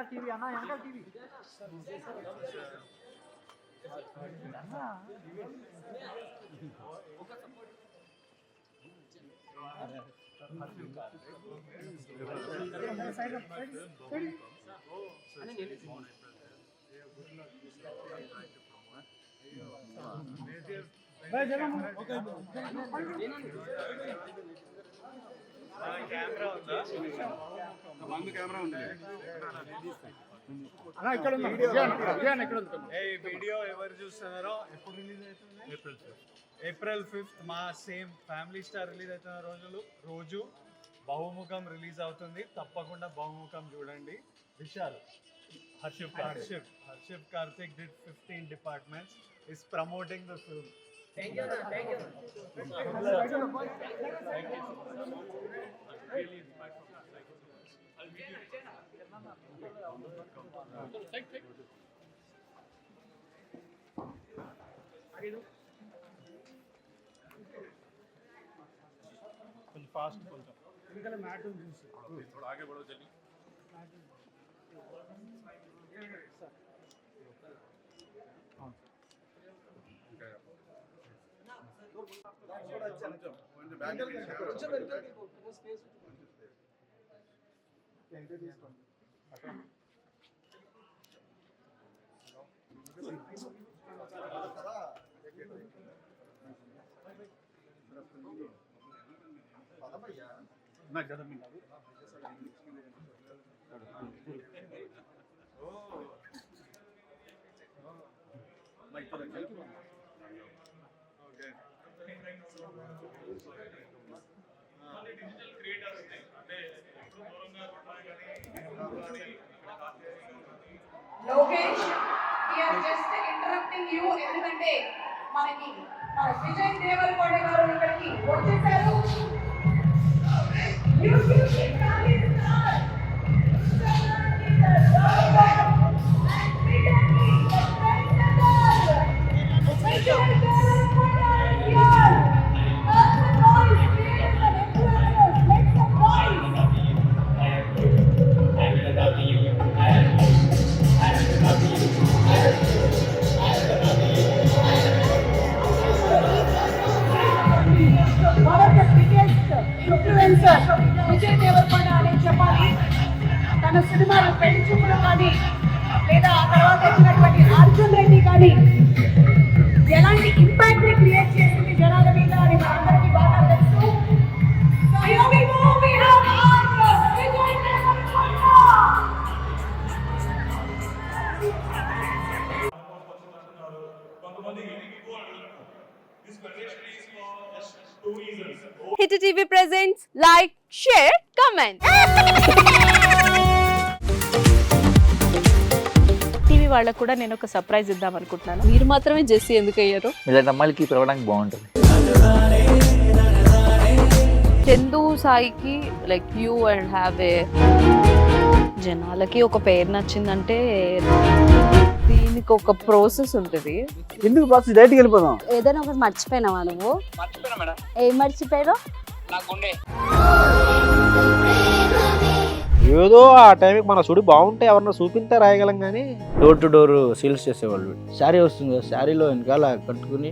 TV అన్న వెనకాల TV video ఎవరు చూస్తున్నారో ఎప్పుడు రిలీజ్ అవుతుంది? ఏప్రిల్ 5th మా సేమ్ ఫ్యామిలీ స్టార్ రిలీజ్ అవుతున్న రోజు బహుముఖం రిలీజ్ అవుతుంది. తప్పకుండా బహుముఖం చూడండి. విశాల్ హర్షిప్ Karthik did 15 departments is promoting the film. Thank you. Really inspired from that. I'll meet you. కొంచెం ఫాస్ట్ కొంచెం ఇంకా మ్యాట్ ఉంది थोड़ा आगे बढ़ो जल्दी Lokesh, we are just interrupting you ఎందుకంటే మనకి విజయ్ దేవరకొండ గారు ఇక్కడికి వచ్చేసారు. విజయ్ దేవరకొండ అని చెప్పాలి. తన సినిమాలు పెళ్లి చూపులు కానీ లేదా ఆ తర్వాత వచ్చినటువంటి అర్జున్ రెడ్డి కానీ ఎలాంటి ఇంపాక్ట్ ని క్రియేట్ చేసింది జనాల మీద అని మనందరికీ బాగా తెలుసు. Hit TV presents like, share, comment. TV వాళ్ళకు కూడా నేను ఒక సర్ప్రైజ్ ఇద్దాం అనుకుంటున్నాను. మీరు మాత్రమే జెస్సీ ఎందుకు అయ్యారు? ఇలాంటి అమ్మాయిలకి పిలవడానికి బాగుంటుంది. చందు సాయికి like you and have a జనాలకి ఒక పేరు నచ్చిందంటే దీనికి ఒక ప్రాసెస్ ఉంటుంది. ఎందుకు ప్రాసెస్ డైరెక్ట్‌గా వెళ్ళిపోదాం. ఏదైనా ఒకటి మర్చిపోయినావా నువ్వు? మర్చిపోయినా మేడం. ఏం మర్చిపోయావు? నా గుండె. ఏదో ఆ టైంకి మన సుడి బాగుంటే ఎవరన్నా చూపిస్తే రాయగలం కానీ డోర్ టు డోర్ సేల్స్ చేసేవాళ్ళు. శారీ వస్తుంది కదా, శారీలో వెనకాల కట్టుకుని